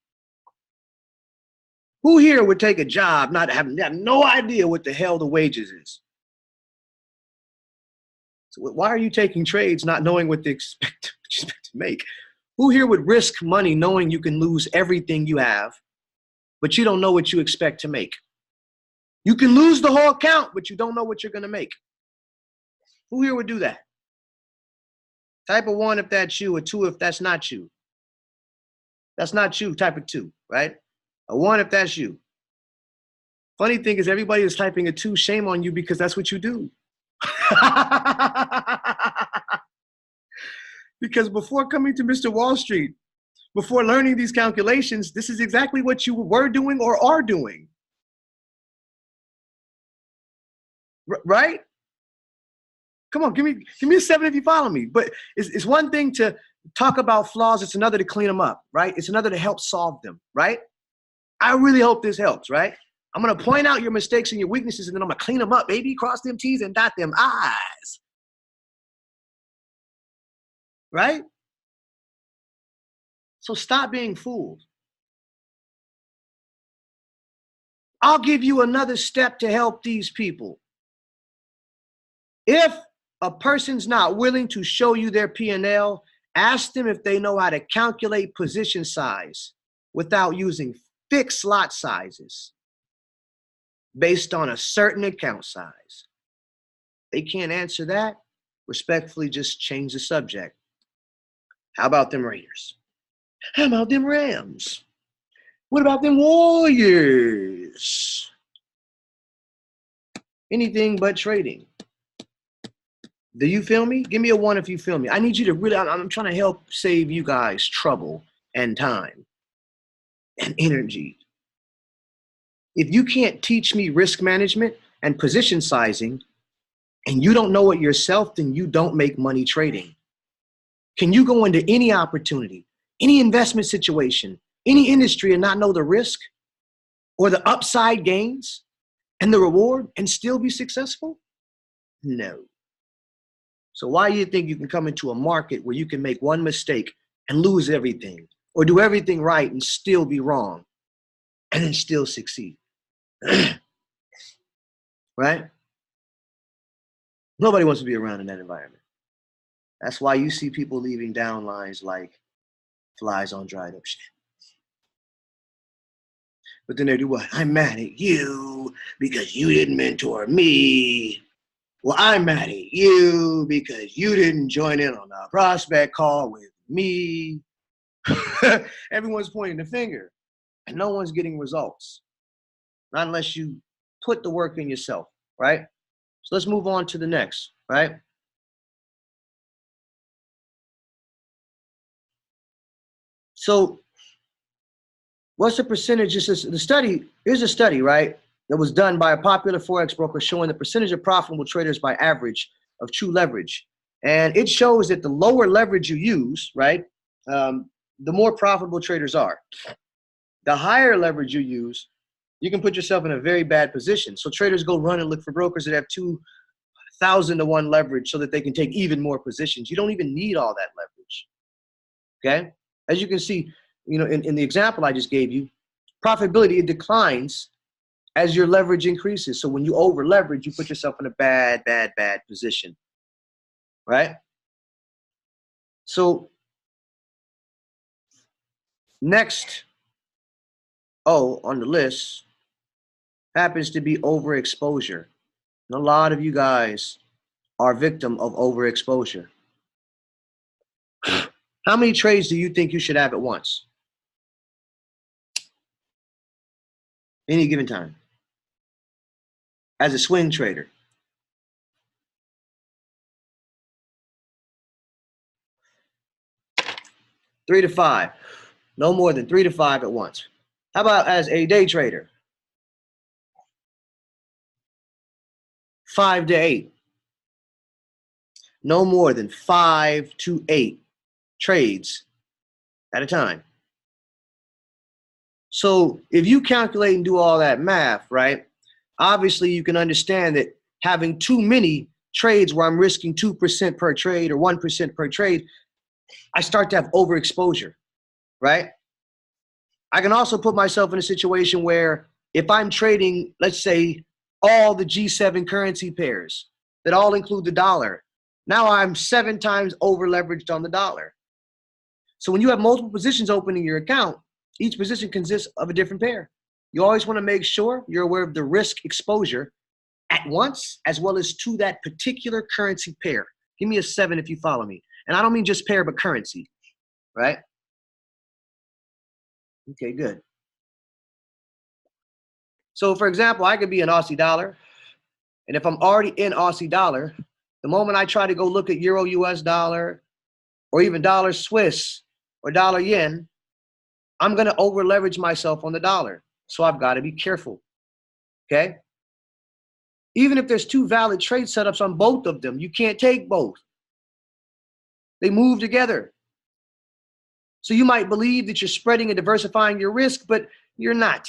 Who here would take a job not having no idea what the hell the wages is? So why are you taking trades not knowing what you expect to make? Who here would risk money knowing you can lose everything you have, but you don't know what you expect to make? You can lose the whole account, but you don't know what you're going to make. Who here would do that? Type a 1 if that's you, a 2 if that's not you. That's not you, type a 2, right? A 1 if that's you. Funny thing is everybody is typing a 2, shame on you because that's what you do. Because before coming to Mr. Wall Street, before learning these calculations, this is exactly what you were doing or are doing. Right? Come on, give me a 7 if you follow me. But it's one thing to talk about flaws. It's another to clean them up, right? It's another to help solve them, right? I really hope this helps, right? I'm going to point out your mistakes and your weaknesses, and then I'm going to clean them up, baby. Cross them T's and dot them I's. Right? So stop being fooled. I'll give you another step to help these people. If a person's not willing to show you their P&L, ask them if they know how to calculate position size without using fixed lot sizes based on a certain account size. They can't answer that. Respectfully, just change the subject. How about them Raiders? How about them Rams? What about them Warriors? Anything but trading. Do you feel me? Give me a 1 if you feel me. I need you to really, I'm trying to help save you guys trouble and time and energy. If you can't teach me risk management and position sizing, and you don't know it yourself, then you don't make money trading. Can you go into any opportunity, any investment situation, any industry and not know the risk or the upside gains and the reward and still be successful? No. So why do you think you can come into a market where you can make one mistake and lose everything, or do everything right and still be wrong and then still succeed? Right? Nobody wants to be around in that environment. That's why you see people leaving downlines like flies on dried up shit. But then they do what? I'm mad at you because you didn't mentor me. Well, I'm mad at you because you didn't join in on a prospect call with me. Everyone's pointing the finger and no one's getting results. Not unless you put the work in yourself, right? So let's move on to the next, right? So what's the percentage? The study, here's a study, right, that was done by a popular Forex broker showing the percentage of profitable traders by average of true leverage. And it shows that the lower leverage you use, right, the more profitable traders are. The higher leverage you use, you can put yourself in a very bad position. So traders go run and look for brokers that have 2,000 to 1 leverage so that they can take even more positions. You don't even need all that leverage, okay? As you can see, you know, in the example I just gave you, profitability, it declines as your leverage increases. So when you over leverage, you put yourself in a bad position, right? So next, on the list happens to be overexposure. And a lot of you guys are victim of overexposure. How many trades do you think you should have at once? Any given time. As a swing trader. Three to five. No more than 3 to 5 at once. How about as a day trader? 5 to 8. No more than 5 to 8 trades at a time. So if you calculate and do all that math, right, obviously you can understand that having too many trades where I'm risking 2% per trade or 1% per trade, I start to have overexposure, right? I can also put myself in a situation where if I'm trading, let's say, all the G7 currency pairs that all include the dollar, now I'm 7 times over leveraged on the dollar. So when you have multiple positions open in your account, each position consists of a different pair. You always want to make sure you're aware of the risk exposure at once, as well as to that particular currency pair. Give me a 7 if you follow me. And I don't mean just pair, but currency, right? Okay, good. So for example, I could be an Aussie dollar. And if I'm already in Aussie dollar, the moment I try to go look at Euro US dollar or even dollar Swiss or dollar yen, I'm going to over leverage myself on the dollar. So I've got to be careful. Okay. Even if there's 2 valid trade setups on both of them, you can't take both. They move together. So you might believe that you're spreading and diversifying your risk, but you're not.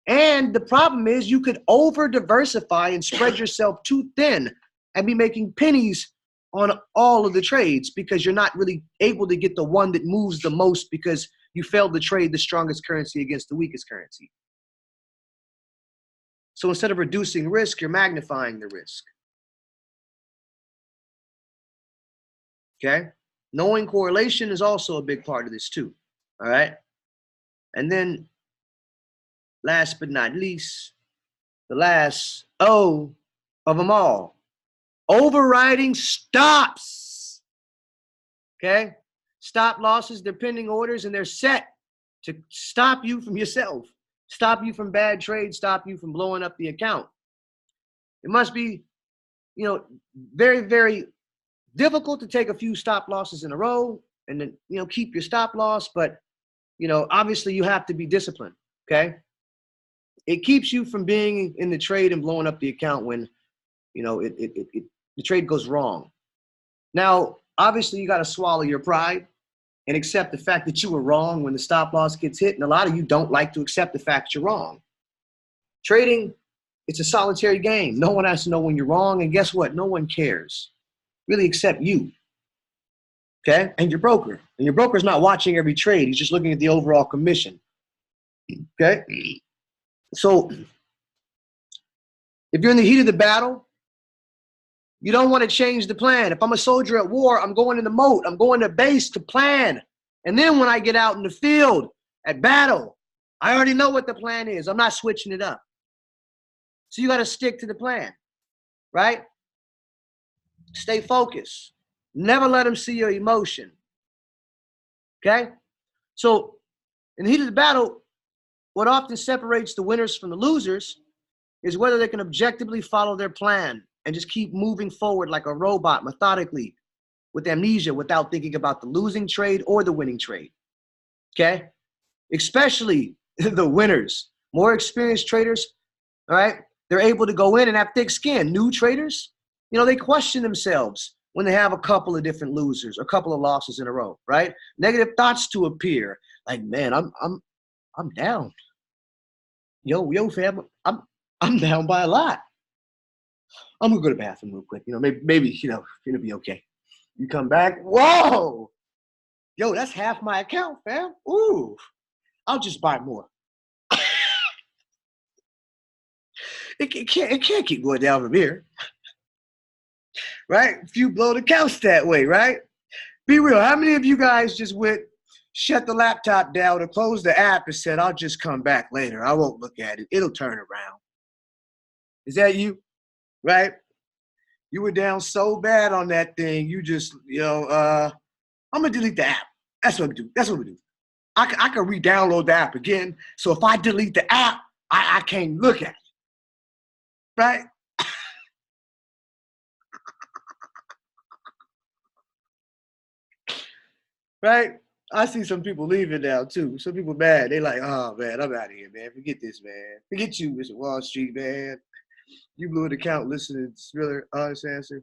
And the problem is you could over diversify and spread yourself too thin and be making pennies on all of the trades because you're not really able to get the one that moves the most because you failed to trade the strongest currency against the weakest currency. So instead of reducing risk, you're magnifying the risk. Okay. Knowing correlation is also a big part of this too. All right. And then last but not least, the last O of them all, overriding stops. Okay. Stop losses, they're pending orders and they're set to stop you from yourself, stop you from bad trades, stop you from blowing up the account. It must be, very, very difficult to take a few stop losses in a row and then, keep your stop loss. But, obviously you have to be disciplined. Okay. It keeps you from being in the trade and blowing up the account when, the trade goes wrong. Now, obviously you got to swallow your pride and accept the fact that you were wrong when the stop loss gets hit. And a lot of you don't like to accept the fact you're wrong. Trading, it's a solitary game. No one has to know when you're wrong. And guess what? No one cares, really, except you. Okay? And your broker. And your broker's not watching every trade. He's just looking at the overall commission. Okay? So if you're in the heat of the battle, you don't want to change the plan. If I'm a soldier at war, I'm going in the moat. I'm going to base to plan. And then when I get out in the field at battle, I already know what the plan is. I'm not switching it up. So you got to stick to the plan, right? Stay focused. Never let them see your emotion. Okay? So in the heat of the battle, what often separates the winners from the losers is whether they can objectively follow their plan and just keep moving forward like a robot methodically with amnesia without thinking about the losing trade or the winning trade. Okay? Especially the winners, more experienced traders, all right? They're able to go in and have thick skin. New traders, they question themselves when they have a couple of different losers, a couple of losses in a row, right? Negative thoughts to appear. Like, man, I'm down. Yo, fam, I'm down by a lot. I'm gonna go to the bathroom real quick. Maybe it'll be okay. You come back, whoa, yo, that's half my account, fam. Ooh, I'll just buy more. It can't keep going down from here, right? If you blow the accounts that way, right? Be real. How many of you guys just shut the laptop down or closed the app and said, I'll just come back later. I won't look at it. It'll turn around. Is that you? Right? You were down so bad on that thing. You just, I'm going to delete the app. That's what we do. That's what we do. I can re-download the app again. So if I delete the app, I can't look at it. Right? Right? I see some people leaving now too. Some people mad. They like, oh man, I'm out of here, man. Forget this, man. Forget you, Mr. Wall Street, man. You blew an account listening to Thriller Honest Answer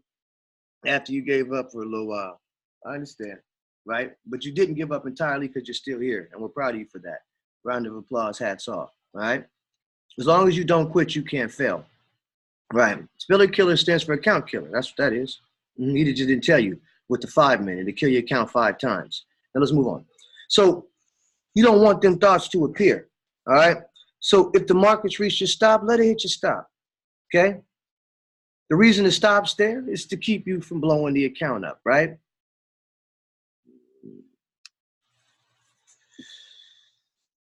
after you gave up for a little while. I understand, right? But you didn't give up entirely because you're still here, and we're proud of you for that. Round of applause, hats off, all right? As long as you don't quit, you can't fail, right? Spiller killer stands for account killer. That's what that is. He just didn't tell you with the 5 minute to kill your account 5 times. Now let's move on. So you don't want them thoughts to appear, all right? So if the market's reached your stop, let it hit your stop, okay? The reason it stops there is to keep you from blowing the account up, right?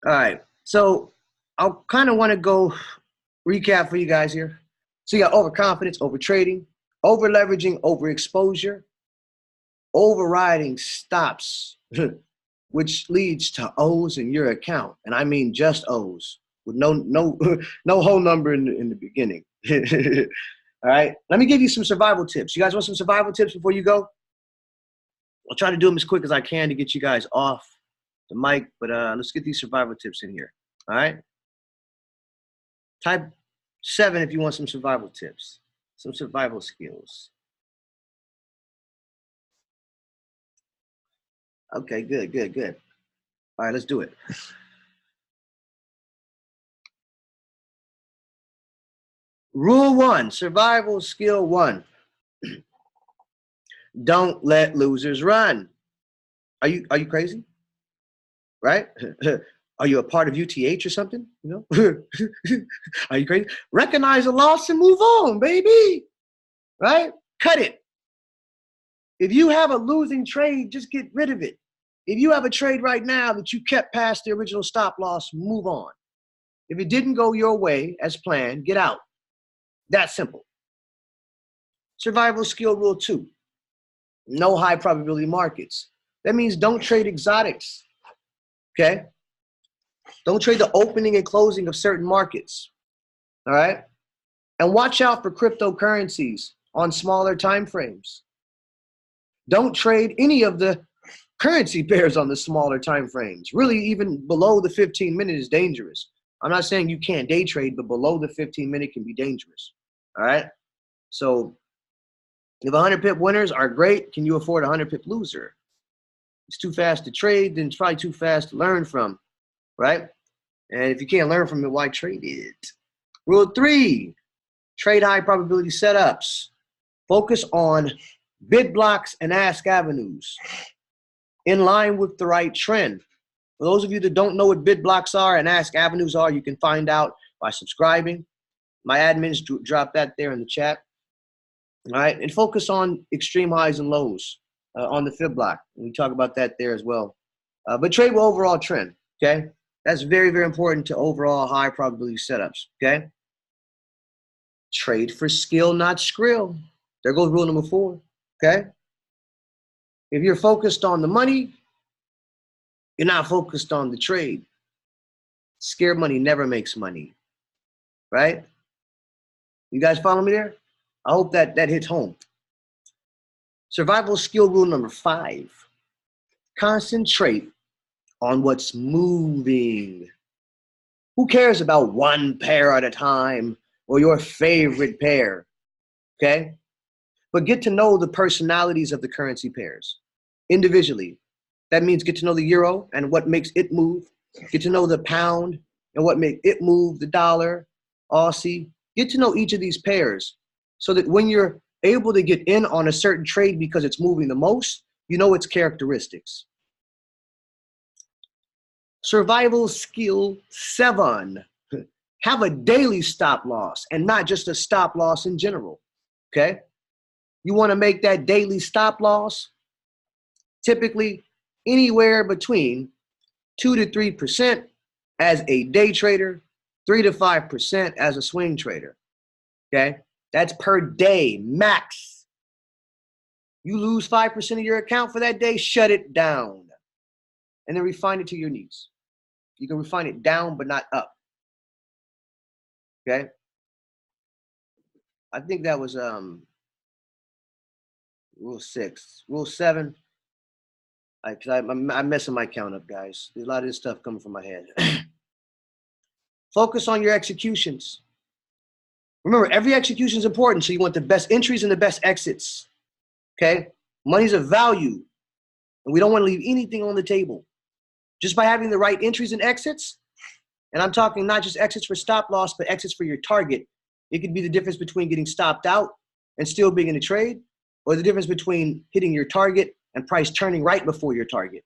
All right, so I kind of want to go recap for you guys here. So you got overconfidence, over trading, over leveraging, over exposure, overriding stops, which leads to O's in your account. And I mean just O's with no whole number in the beginning. All right, let me give you some survival tips. You guys want some survival tips before you go? I'll try to do them as quick as I can to get you guys off the mic, but let's get these survival tips in here. All right, type 7 if you want some survival tips, some survival skills. Okay, good. All right, let's do it. Rule 1, survival skill 1. Don't let losers run. Are you crazy? Right? Are you a part of UTH or something? Are you crazy? Recognize a loss and move on, baby. Right? Cut it. If you have a losing trade, just get rid of it. If you have a trade right now that you kept past the original stop loss, move on. If it didn't go your way as planned, get out. That simple. Survival skill rule 2. No high probability markets. That means don't trade exotics. Okay? Don't trade the opening and closing of certain markets. All right? And watch out for cryptocurrencies on smaller time frames. Don't trade any of the currency pairs on the smaller time frames. Really, even below the 15-minute is dangerous. I'm not saying you can't day trade, but below the 15-minute can be dangerous. All right? So if 100 pip winners are great, can you afford a 100 pip loser? It's too fast to trade, then it's probably too fast to learn from, right? And if you can't learn from it, why trade it? Rule 3, trade high probability setups. Focus on bid blocks and ask avenues in line with the right trend. For those of you that don't know what bid blocks are and ask avenues are, you can find out by subscribing. My admins drop that there in the chat. All right, and focus on extreme highs and lows on the fib block. And we talk about that there as well. But trade with overall trend, okay? That's very, very important to overall high probability setups, okay? Trade for skill, not skrill. There goes rule number 4, okay? If you're focused on the money, you're not focused on the trade. Scared money never makes money, right? You guys follow me there? I hope that hits home. Survival skill rule number 5. Concentrate on what's moving. Who cares about one pair at a time or your favorite pair, okay? But get to know the personalities of the currency pairs individually. That means get to know the euro and what makes it move. Get to know the pound and what makes it move, the dollar, Aussie. Get to know each of these pairs so that when you're able to get in on a certain trade because it's moving the most, you know its characteristics. Survival skill 7. Have a daily stop loss and not just a stop loss in general, okay? You want to make that daily stop loss typically anywhere between 2 to 3% as a day trader, 3 to 5% as a swing trader, okay? That's per day, max. You lose 5% of your account for that day, shut it down. And then refine it to your needs. You can refine it down, but not up, okay? I think that was rule 6. Rule 7, I'm messing my count up, guys. There's a lot of this stuff coming from my head. Focus on your executions. Remember, every execution is important, so you want the best entries and the best exits, okay? Money's a value, and we don't want to leave anything on the table. Just by having the right entries and exits, and I'm talking not just exits for stop loss, but exits for your target. It could be the difference between getting stopped out and still being in a trade, or the difference between hitting your target and price turning right before your target.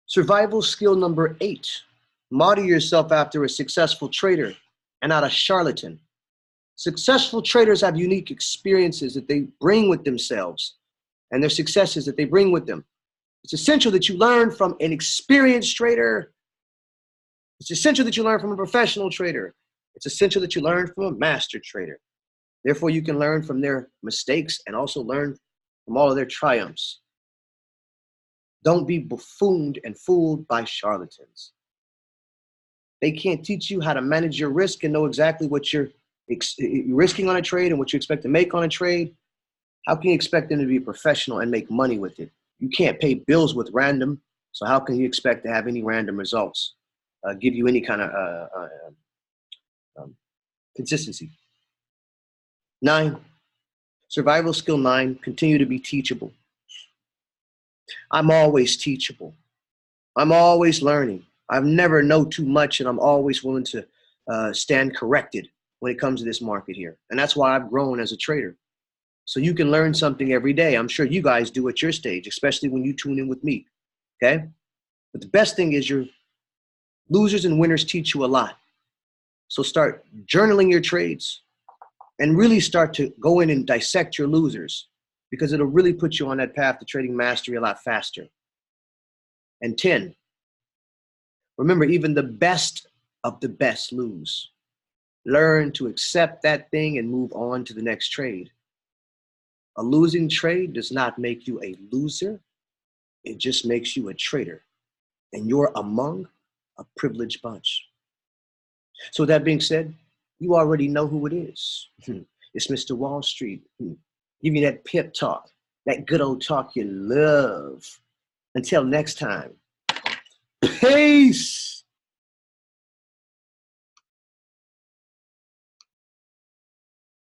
Survival skill number 8. Model yourself after a successful trader and not a charlatan. Successful traders have unique experiences that they bring with themselves and their successes that they bring with them. It's essential that you learn from an experienced trader. It's essential that you learn from a professional trader. It's essential that you learn from a master trader. Therefore, you can learn from their mistakes and also learn from all of their triumphs. Don't be buffooned and fooled by charlatans. They can't teach you how to manage your risk and know exactly what you're risking on a trade and what you expect to make on a trade. How can you expect them to be professional and make money with it? You can't pay bills with random, so how can you expect to have any random results? Give you any kind of consistency. 9, survival skill 9, continue to be teachable. I'm always teachable. I'm always learning. I've never know too much, and I'm always willing to stand corrected when it comes to this market here. And that's why I've grown as a trader. So you can learn something every day. I'm sure you guys do at your stage, especially when you tune in with me, okay? But the best thing is your losers and winners teach you a lot. So start journaling your trades and really start to go in and dissect your losers, because it'll really put you on that path to trading mastery a lot faster. And 10, remember, even the best of the best lose. Learn to accept that thing and move on to the next trade. A losing trade does not make you a loser. It just makes you a trader. And you're among a privileged bunch. So with that being said, you already know who it is. It's Mr. Wall Street. Give you that pep talk, that good old talk you love. Until next time, peace.